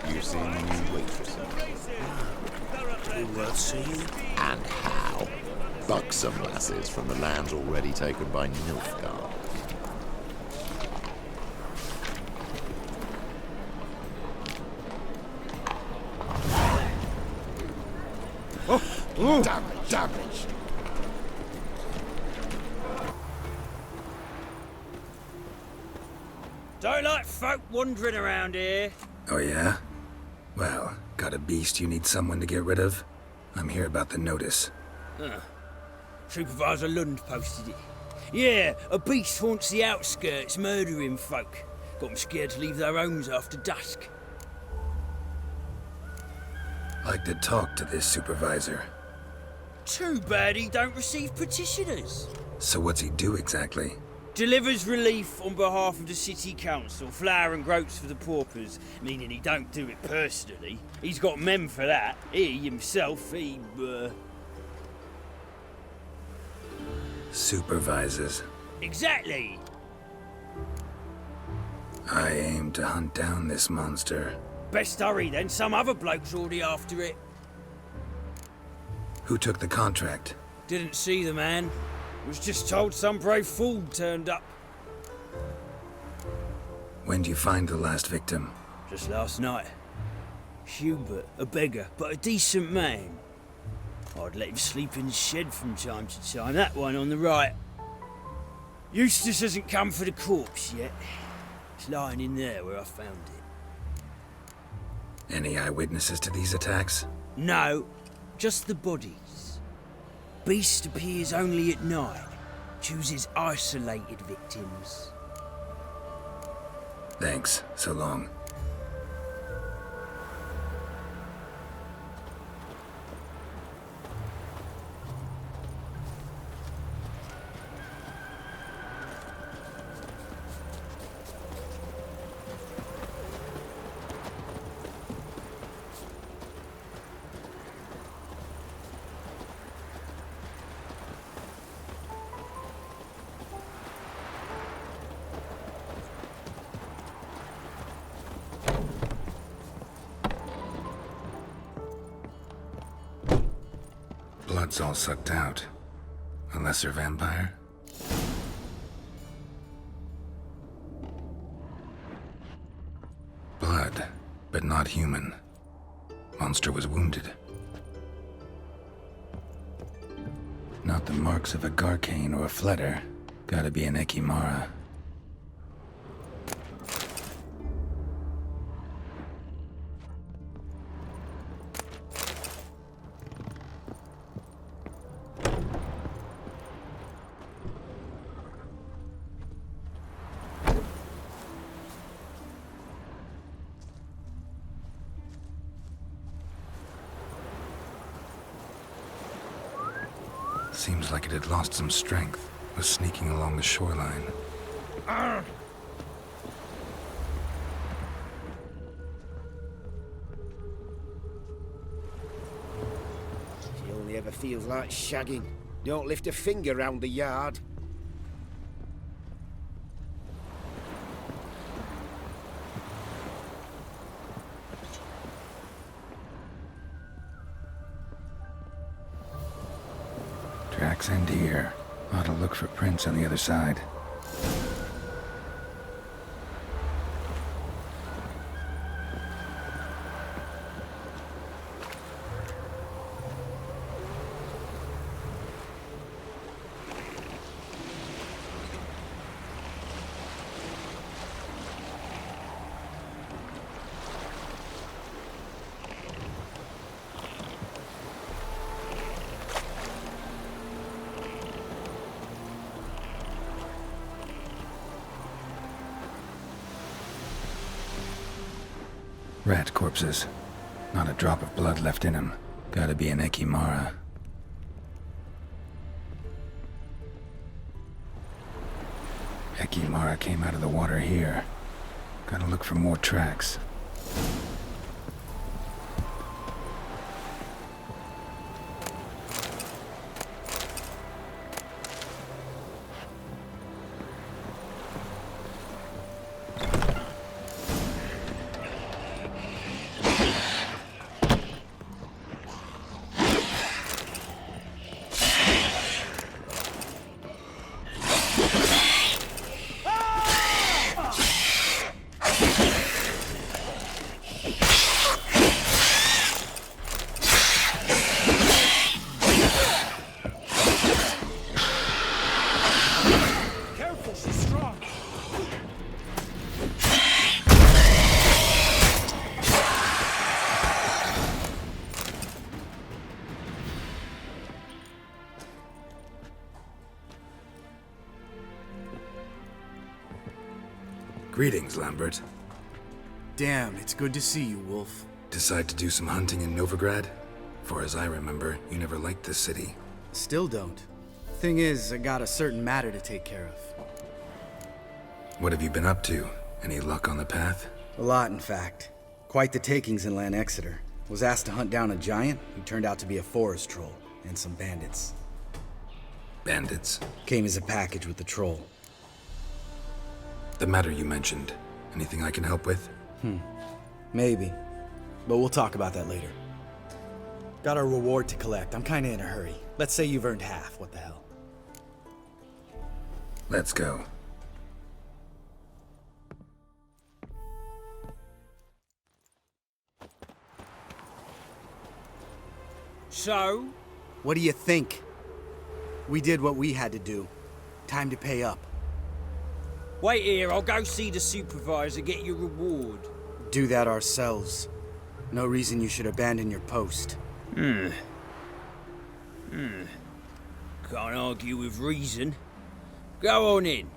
You've seen the new waitresses. Worth seeing? And how? Buxom lasses from the lands already taken by Nilfgaard. Oh, damage! Don't like folk wandering around here. Oh yeah? Well, got a beast you need someone to get rid of? I'm here about the notice. Supervisor Lund posted it. Yeah, a beast haunts the outskirts, murdering folk. Got them scared to leave their homes after dusk. Like to talk to this supervisor. Too bad he don't receive petitioners. So what's he do exactly? Delivers relief on behalf of the city council, flour and groats for the paupers, meaning he don't do it personally. He's got men for that. He himself, Supervises. Exactly. I aim to hunt down this monster. Best hurry then, some other bloke's already after it. Who took the contract? Didn't see the man. Was just told some brave fool turned up. When do you find the last victim? Just last night. Hubert, a beggar, but a decent man. I'd let him sleep in the shed from time to time, that one on the right. Eustace hasn't come for the corpse yet. It's lying in there where I found it. Any eyewitnesses to these attacks? No, just the bodies. Beast appears only at night. Chooses isolated victims. Thanks. So long. Blood's all sucked out. A lesser vampire? Blood, but not human. Monster was wounded. Not the marks of a Garcane or a Fletter. Gotta be an Ekimara. Seems like it had lost some strength. Was sneaking along the shoreline. She only ever feels like shagging. Don't lift a finger round the yard. Tracks end here. Ought to look for prints on the other side. Rat corpses. Not a drop of blood left in them. Gotta be an Ekimara. Ekimara came out of the water here. Gotta look for more tracks. Greetings, Lambert. Damn, it's good to see you, Wolf. Decide to do some hunting in Novigrad? For as I remember, you never liked this city. Still don't. Thing is, I got a certain matter to take care of. What have you been up to? Any luck on the path? A lot, in fact. Quite the takings in Lan Exeter. Was asked to hunt down a giant who turned out to be a forest troll, and some bandits. Bandits? Came as a package with the troll. The matter you mentioned. Anything I can help with? Maybe. But we'll talk about that later. Got a reward to collect. I'm kinda in a hurry. Let's say you've earned half. What the hell? Let's go. So? What do you think? We did what we had to do. Time to pay up. Wait here, I'll go see the supervisor, get your reward. Do that ourselves. No reason you should abandon your post. Can't argue with reason. Go on in.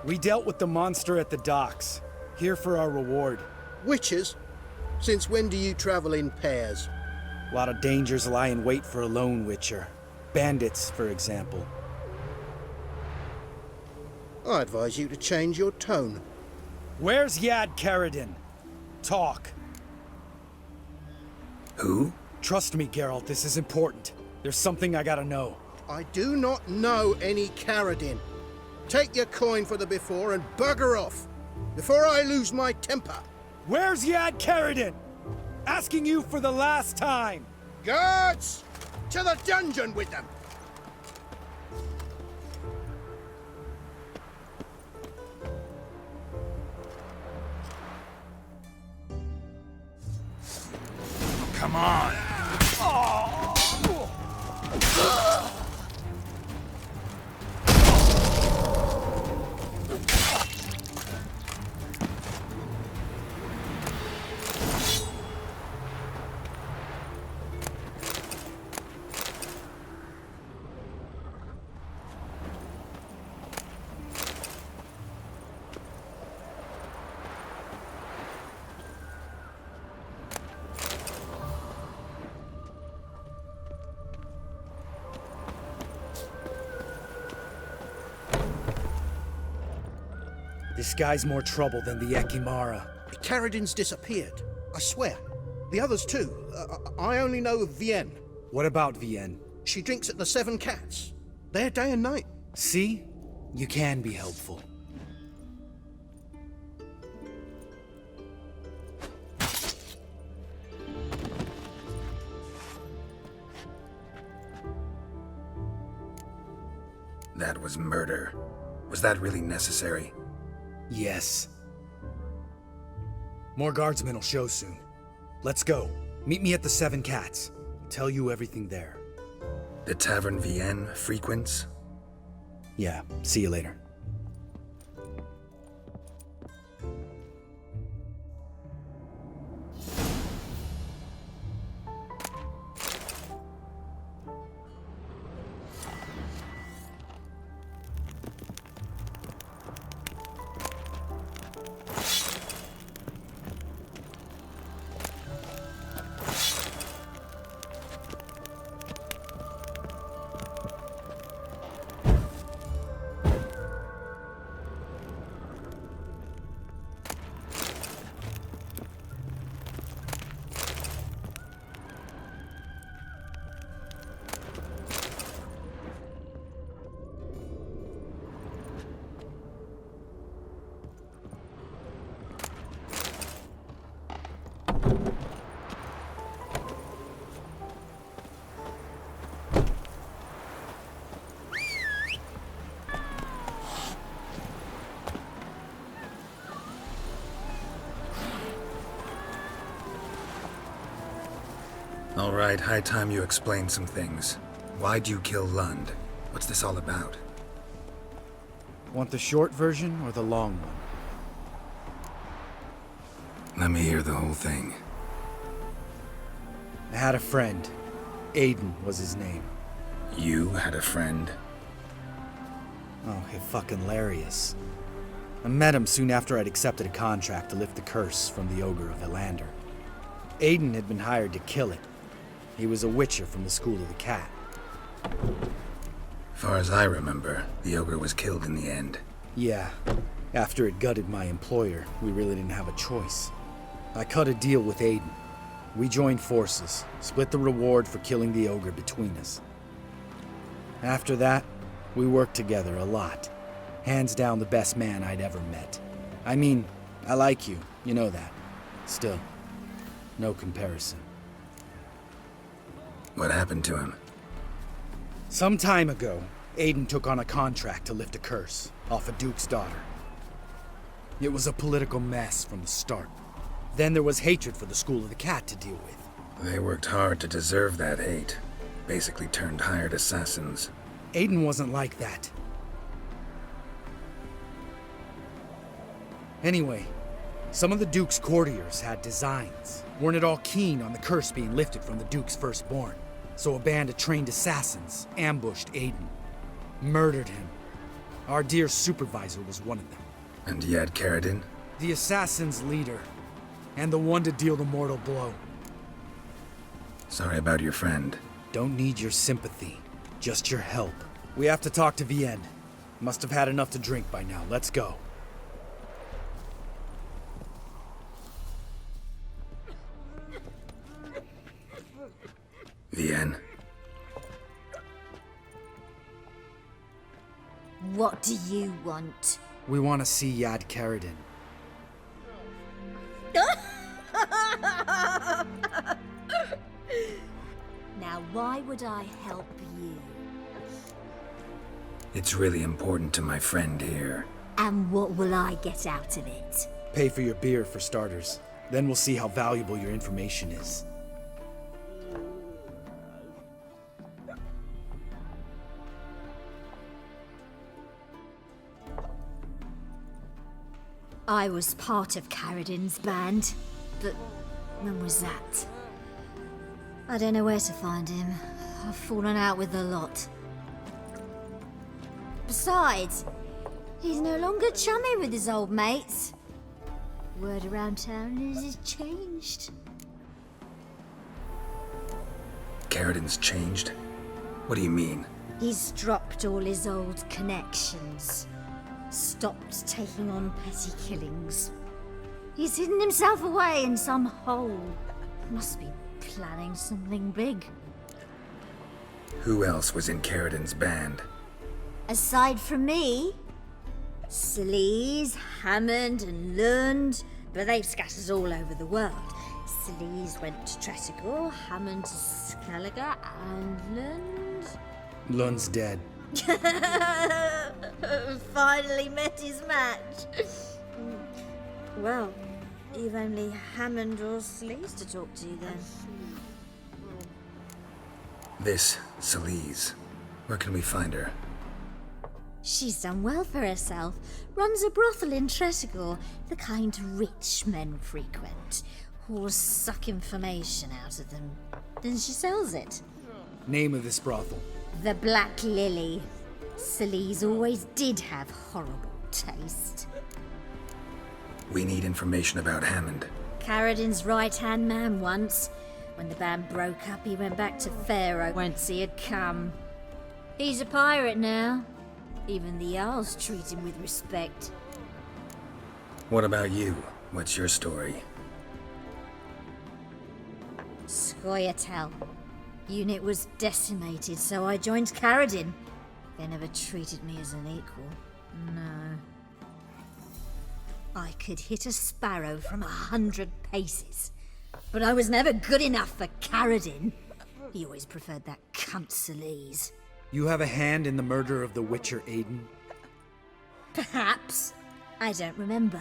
We dealt with the monster at the docks. Here for our reward. Witches? Since when do you travel in pairs? A lot of dangers lie in wait for a lone witcher. Bandits, for example. I advise you to change your tone. Where's Yad Karadin? Talk. Who? Trust me, Geralt, this is important. There's something I gotta know. I do not know any Karadin. Take your coin for the before and bugger off, before I lose my temper. Where's Yad Karadin? Asking you for the last time. Guards! To the dungeon with them! Come on! This guy's more trouble than the Ekimara. Karadin's disappeared. I swear. The others too. I only know of Vienne. What about Vienne? She drinks at the Seven Cats. There day and night. See? You can be helpful. That was murder. Was that really necessary? Yes. More guardsmen will show soon. Let's go. Meet me at the Seven Cats. I'll tell you everything there. The Tavern Vienne frequents? Yeah, see you later. All right, high time you explain some things. Why'd you kill Lund? What's this all about? Want the short version or the long one? Let me hear the whole thing. I had a friend. Aiden was his name. You had a friend? Oh, hilarious. I met him soon after I'd accepted a contract to lift the curse from the Ogre of Elander. Aiden had been hired to kill it. He was a witcher from the School of the Cat. Far as I remember, the ogre was killed in the end. Yeah. After it gutted my employer, we really didn't have a choice. I cut a deal with Aiden. We joined forces, split the reward for killing the ogre between us. After that, we worked together a lot. Hands down the best man I'd ever met. I mean, I like you, you know that. Still, no comparison. What happened to him? Some time ago, Aiden took on a contract to lift a curse off a duke's daughter. It was a political mess from the start. Then there was hatred for the School of the Cat to deal with. They worked hard to deserve that hate. Basically turned hired assassins. Aiden wasn't like that. Anyway, some of the Duke's courtiers had designs. Weren't at all keen on the curse being lifted from the Duke's firstborn. So a band of trained assassins ambushed Aiden. Murdered him. Our dear supervisor was one of them. And Yad Karadin? The assassin's leader. And the one to deal the mortal blow. Sorry about your friend. Don't need your sympathy. Just your help. We have to talk to Vienne. Must have had enough to drink by now. Let's go. Vienne. What do you want? We want to see Yad Karadin. Now, why would I help you? It's really important to my friend here. And what will I get out of it? Pay for your beer, for starters. Then we'll see how valuable your information is. I was part of Karadin's band, but when was that? I don't know where to find him. I've fallen out with a lot. Besides, he's no longer chummy with his old mates. Word around town is he's changed. Karadin's changed? What do you mean? He's dropped all his old connections. Stopped taking on petty killings. He's hidden himself away in some hole. Must be planning something big. Who else was in Karadin's band? Aside from me, Sleaze, Hammond and Lund, but they've scattered all over the world. Sleaze went to Tretogor, Hammond to Skellige, and Lund... Lund's dead. Finally met his match. Well, you've only Hammond or Sleaze to talk to then. This, Sleaze. Where can we find her? She's done well for herself. Runs a brothel in Tretogor, the kind rich men frequent. Whores suck information out of them. Then she sells it. Name of this brothel. The Black Lily. Sleaze always did have horrible taste. We need information about Hammond. Karadin's right-hand man once. When the band broke up, he went back to Pharaoh once he had come. He's a pirate now. Even the Jarls treat him with respect. What about you? What's your story? Scoia'tael. Unit was decimated, so I joined Karadin. They never treated me as an equal. No. I could hit a sparrow from 100 paces, but I was never good enough for Karadin. He always preferred that cunt Sleaze. You have a hand in the murder of the Witcher Aiden? Perhaps. I don't remember.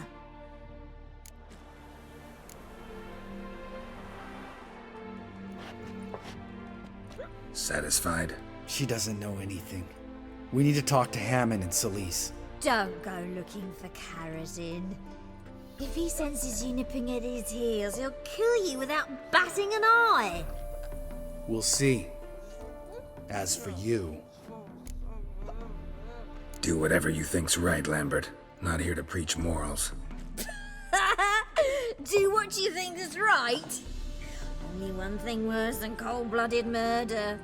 Satisfied? She doesn't know anything. We need to talk to Hammond and Sleaze. Don't go looking for Karadin. If he senses you nipping at his heels, he'll kill you without batting an eye. We'll see. As for you, Do whatever you think's right, Lambert. Not here to preach morals. Do what you think is right. Only one thing worse than cold-blooded murder.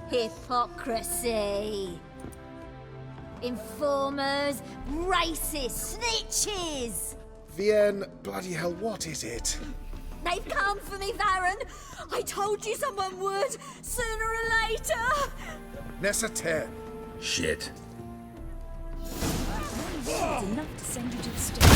Hypocrisy. Informers, racists, snitches. Vienne, bloody hell, what is it? They've come for me, Varen. I told you someone would, sooner or later. Nessa 10. Shit. Enough to send you to the station.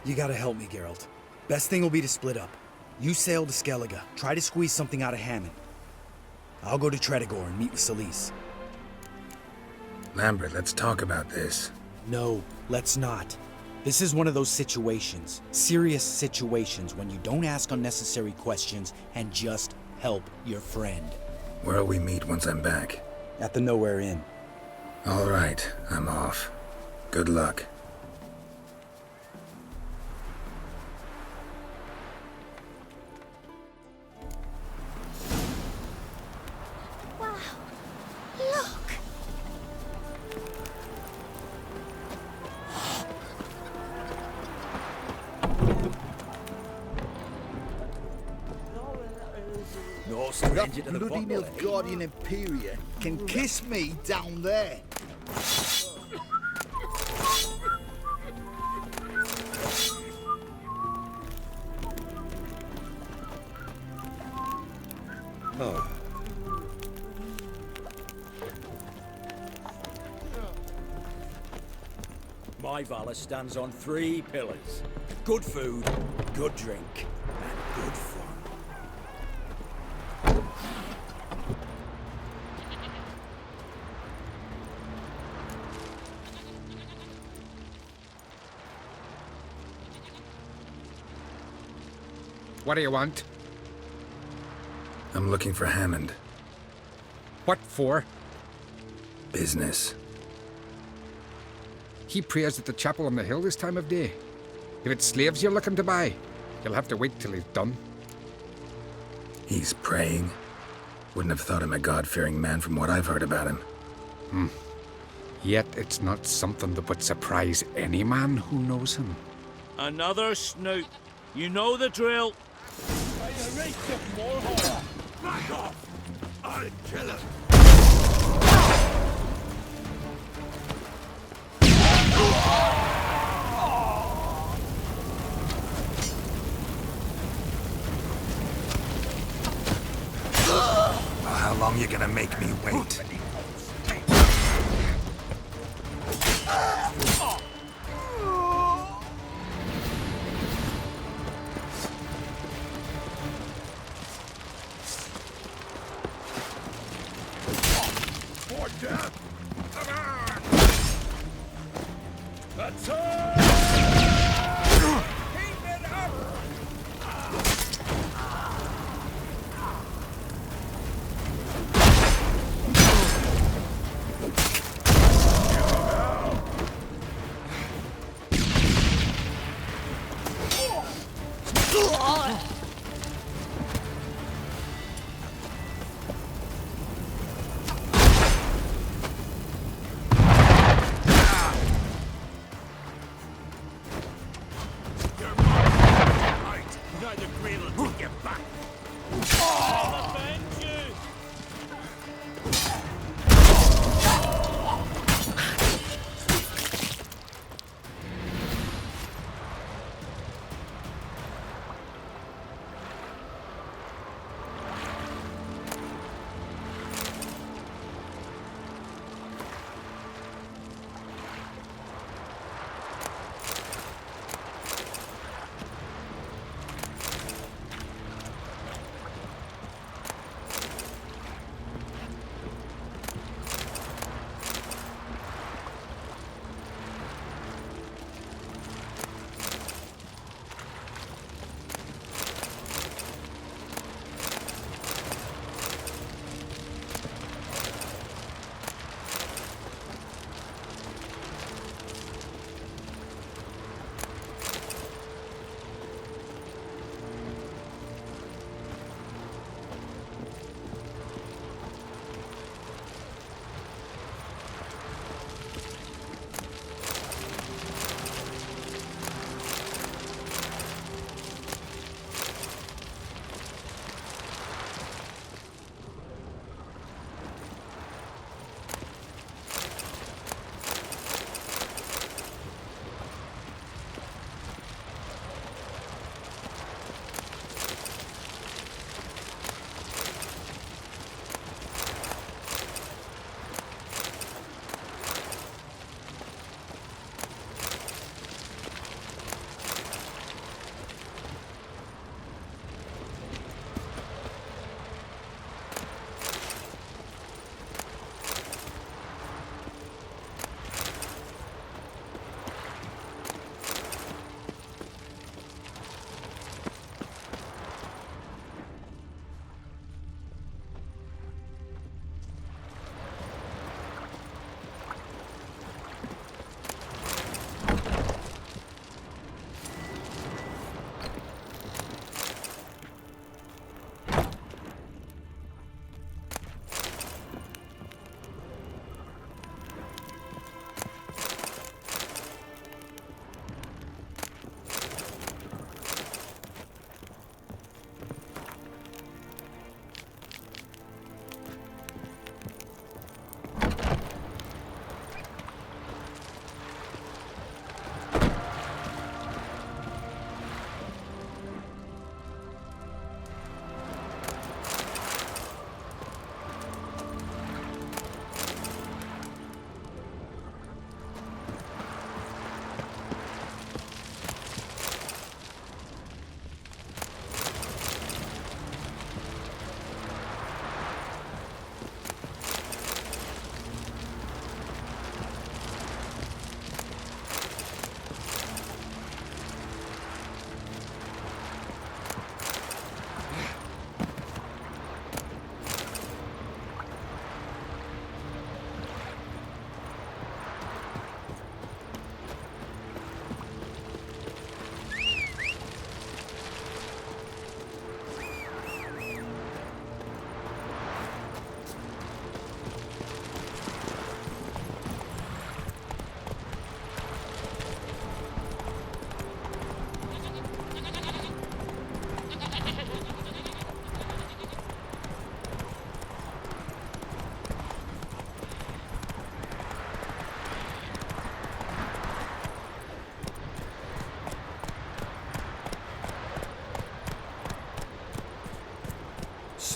you gotta help me, Geralt. Best thing will be to split up. You sail to Skellige, try to squeeze something out of Hammond. I'll go to Tredegor and meet with Solis. Lambert, let's talk about this. No, let's not. This is one of those situations, serious situations, when you don't ask unnecessary questions and just help your friend. Where'll we meet once I'm back? At the Nowhere Inn. All right, I'm off. Good luck. Wow. Look. No stranger to the Bloody bottle, Nilfgaardian Imperia can kiss me down there. My Valor stands on 3 pillars. Good food, good drink, and good fun. What do you want? I'm looking for Hammond. What for? Business. He prays at the chapel on the hill this time of day. If it's slaves you're looking to buy, you'll have to wait till he's done. He's praying. Wouldn't have thought him a God-fearing man from what I've heard about him. Yet it's not something that would surprise any man who knows him. Another snoop. You know the drill. Back off! I'll kill him! How long you gonna make me wait? Neither Grail will take you back.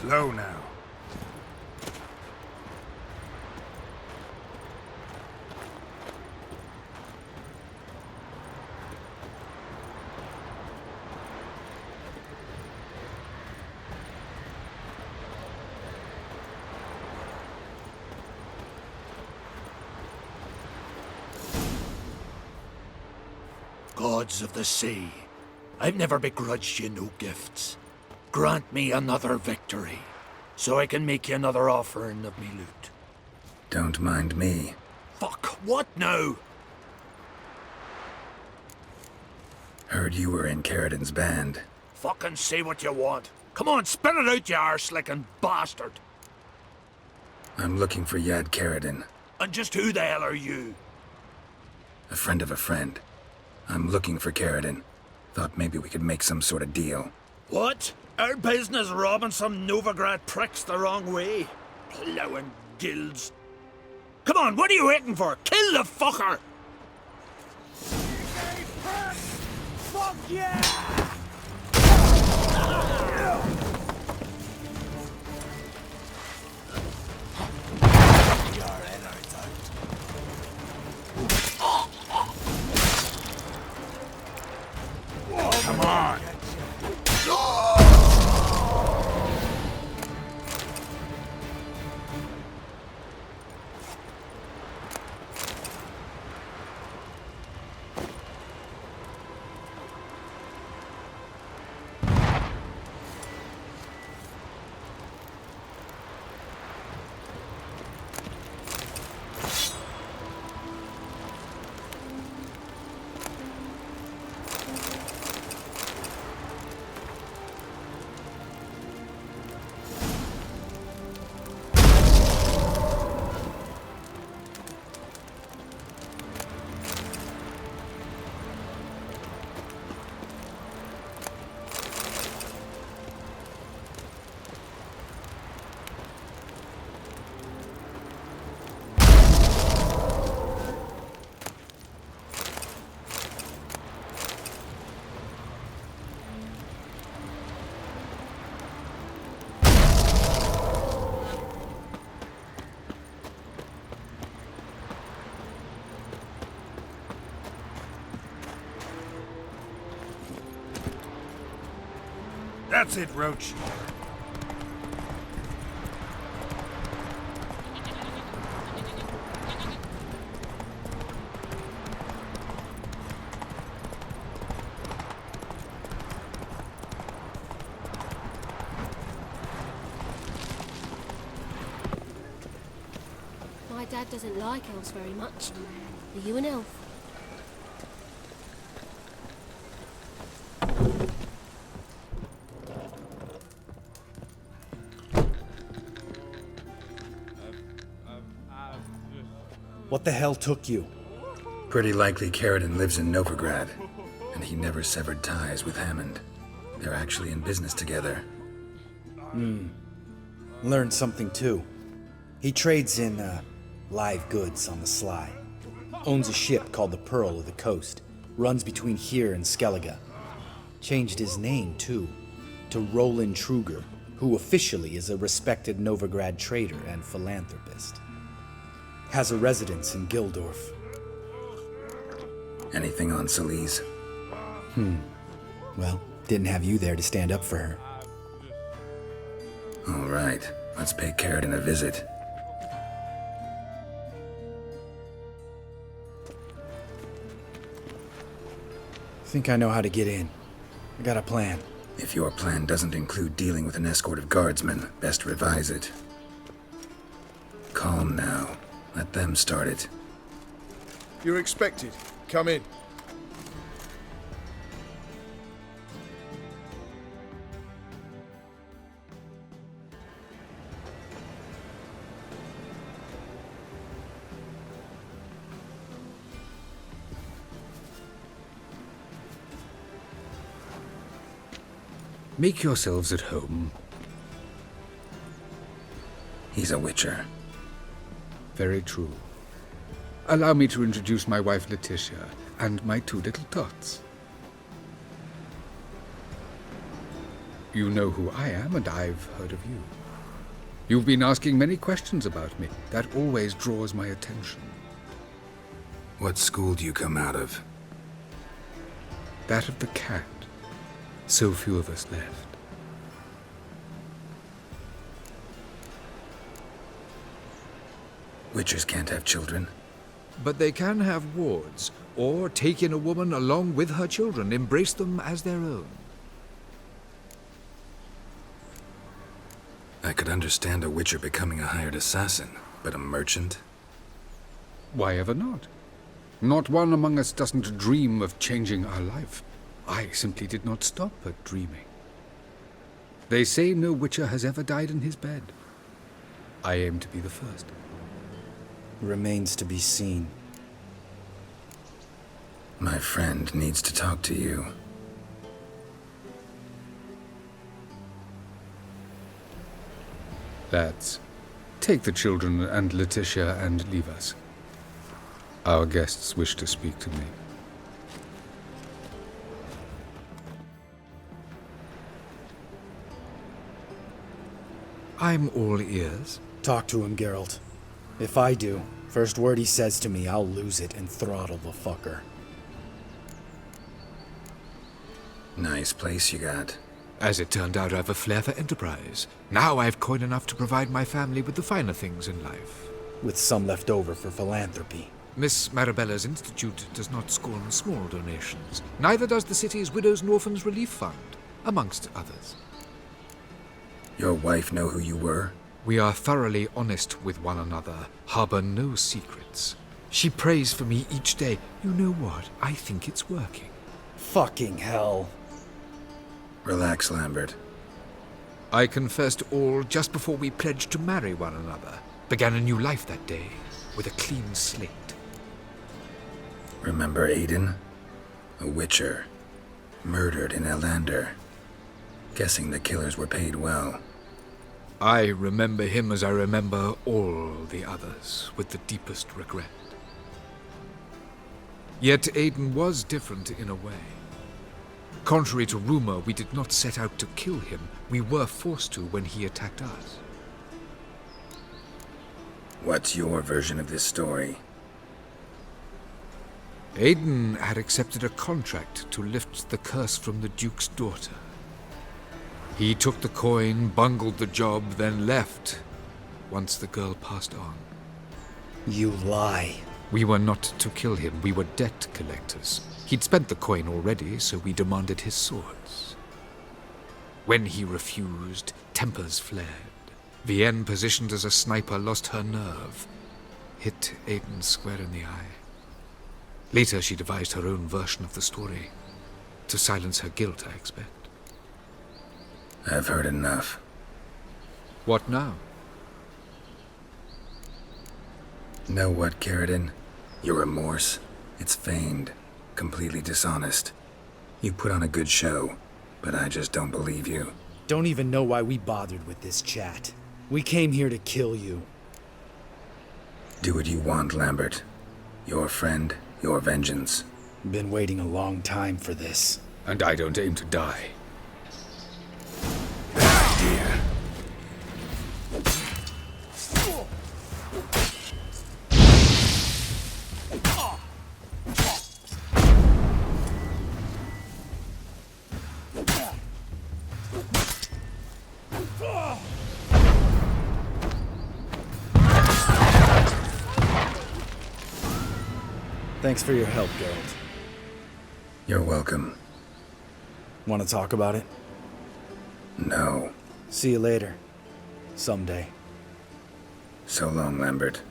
Slow now. Gods of the sea, I've never begrudged you no gifts. Grant me another victory, so I can make you another offering of me loot. Don't mind me. Fuck, what now? Heard you were in Caridin's band. Fucking say what you want. Come on, spit it out, you arse-licking bastard. I'm looking for Yad Caridin. And just who the hell are you? A friend of a friend. I'm looking for Caridin. Thought maybe we could make some sort of deal. What? Our business robbing some Novigrad pricks the wrong way? Plowing guilds. Come on, what are you waiting for? Kill the fucker! Fuck yeah! Come on. That's it, Roach. My dad doesn't like elves very much. Are you an elf? What the hell took you? Pretty likely Caridin lives in Novigrad, and he never severed ties with Hammond. They're actually in business together. Learned something too. He trades in, live goods on the sly. Owns a ship called the Pearl of the Coast. Runs between here and Skellige. Changed his name, too, to Roland Truger, who officially is a respected Novigrad trader and philanthropist. Has a residence in Gildorf. Anything on Celise? Well, didn't have you there to stand up for her. All right, let's pay Caridin a visit. Think I know how to get in. I got a plan. If your plan doesn't include dealing with an escort of guardsmen, best revise it. Calm now. Let them start it. You're expected. Come in. Make yourselves at home. He's a witcher. Very true. Allow me to introduce my wife Letitia and my two little tots. You know who I am, and I've heard of you. You've been asking many questions about me. That always draws my attention. What school do you come out of? That of the cat. So few of us left. Witchers can't have children. But they can have wards, or take in a woman along with her children, embrace them as their own. I could understand a Witcher becoming a hired assassin, but a merchant? Why ever not? Not one among us doesn't dream of changing our life. I simply did not stop at dreaming. They say no Witcher has ever died in his bed. I aim to be the first. Remains to be seen. My friend needs to talk to you. Lads, take the children and Letitia and leave us. Our guests wish to speak to me. I'm all ears. Talk to him, Geralt. If I do, first word he says to me, I'll lose it and throttle the fucker. Nice place you got. As it turned out, I have a flair for enterprise. Now I have coin enough to provide my family with the finer things in life. With some left over for philanthropy. Miss Marabella's institute does not scorn small donations. Neither does the city's Widows and Orphans Relief Fund, amongst others. Your wife know who you were? We are thoroughly honest with one another, harbor no secrets. She prays for me each day. You know what? I think it's working. Fucking hell. Relax, Lambert. I confessed all just before we pledged to marry one another. Began a new life that day, with a clean slate. Remember Aiden? A Witcher. Murdered in Elander. Guessing the killers were paid well. I remember him as I remember all the others, with the deepest regret. Yet Aiden was different in a way. Contrary to rumor, we did not set out to kill him. We were forced to when he attacked us. What's your version of this story? Aiden had accepted a contract to lift the curse from the Duke's daughter. He took the coin, bungled the job, then left, once the girl passed on. You lie. We were not to kill him, we were debt collectors. He'd spent the coin already, so we demanded his swords. When he refused, tempers flared. Vienne, positioned as a sniper, lost her nerve. Hit Aiden square in the eye. Later, she devised her own version of the story. To silence her guilt, I expect. I've heard enough. What now? Know what, Caridin? Your remorse? It's feigned. Completely dishonest. You put on a good show, but I just don't believe you. Don't even know why we bothered with this chat. We came here to kill you. Do what you want, Lambert. Your friend, your vengeance. Been waiting a long time for this. And I don't aim to die. Idea. Thanks for your help, Geralt. You're welcome. Want to talk about it? No. See you later. Someday. So long, Lambert.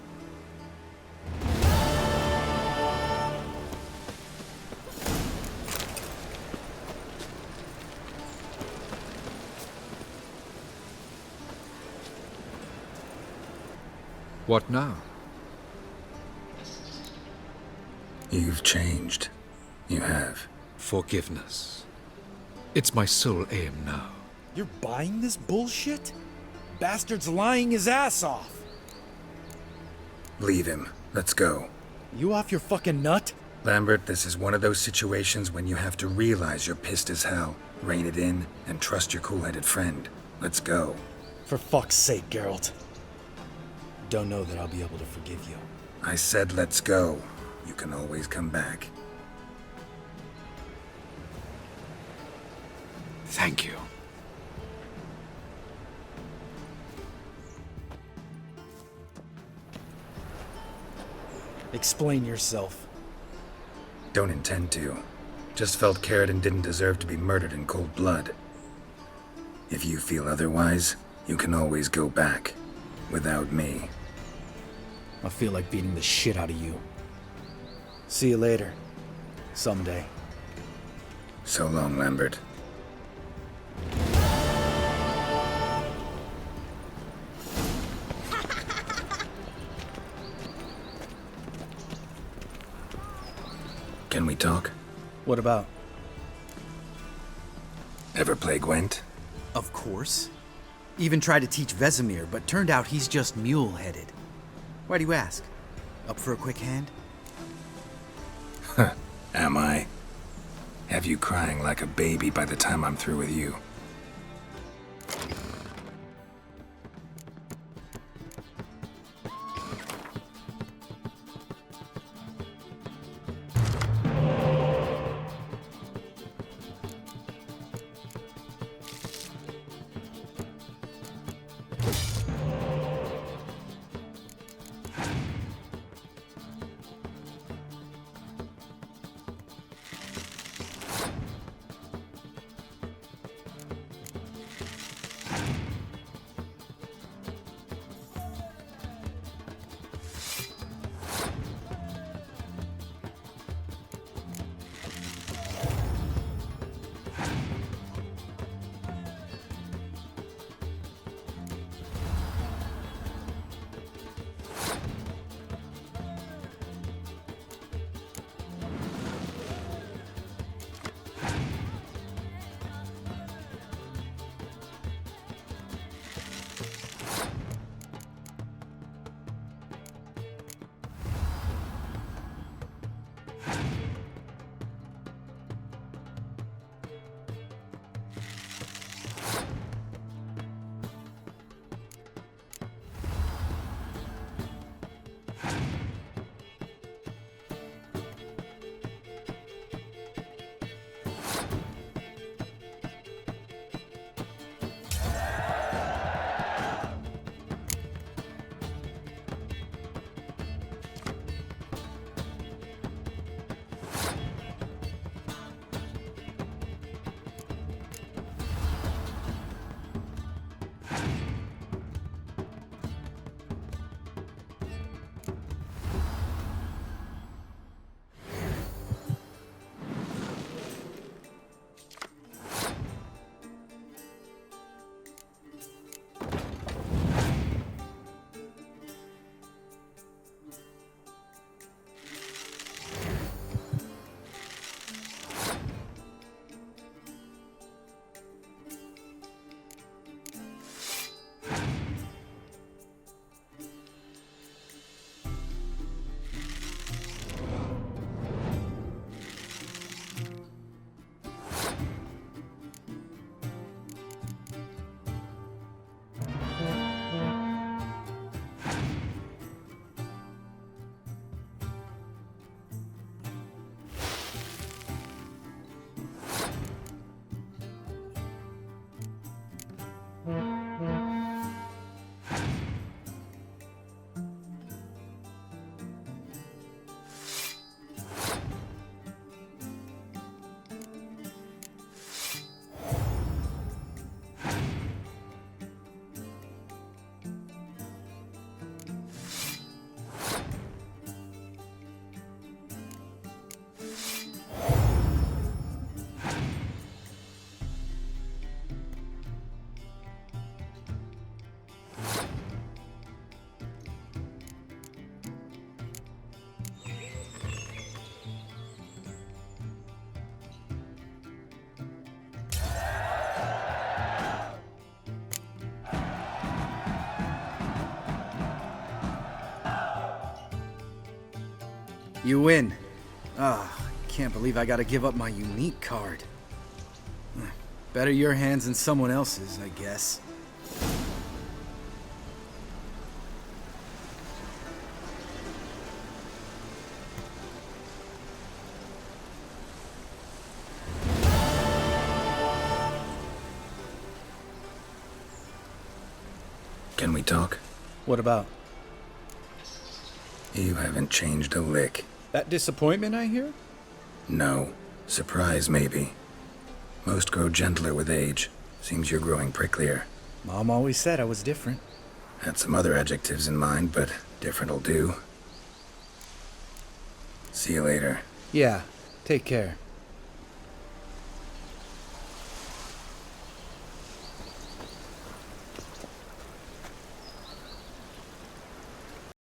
What now? You've changed. You have. Forgiveness. It's my sole aim now. You're buying this bullshit? Bastard's lying his ass off. Leave him. Let's go. You off your fucking nut? Lambert, this is one of those situations when you have to realize you're pissed as hell, rein it in, and trust your cool-headed friend. Let's go. For fuck's sake, Geralt. Don't know that I'll be able to forgive you. I said let's go. You can always come back. Thank you. Explain yourself. Don't intend to. Just felt Caridin didn't deserve to be murdered in cold blood. If you feel otherwise, you can always go back. Without me. I feel like beating the shit out of you. See you later. Someday. So long, Lambert. Can we talk? What about? Ever play Gwent? Of course. Even tried to teach Vesemir, but turned out he's just mule-headed. Why do you ask? Up for a quick hand? Am I? Have you crying like a baby by the time I'm through with you? You win. Can't believe I gotta give up my unique card. Better your hands than someone else's, I guess. Can we talk? What about? You haven't changed a lick. That disappointment I hear? No. Surprise, maybe. Most grow gentler with age. Seems you're growing pricklier. Mom always said I was different. Had some other adjectives in mind, but different'll do. See you later. Yeah, take care.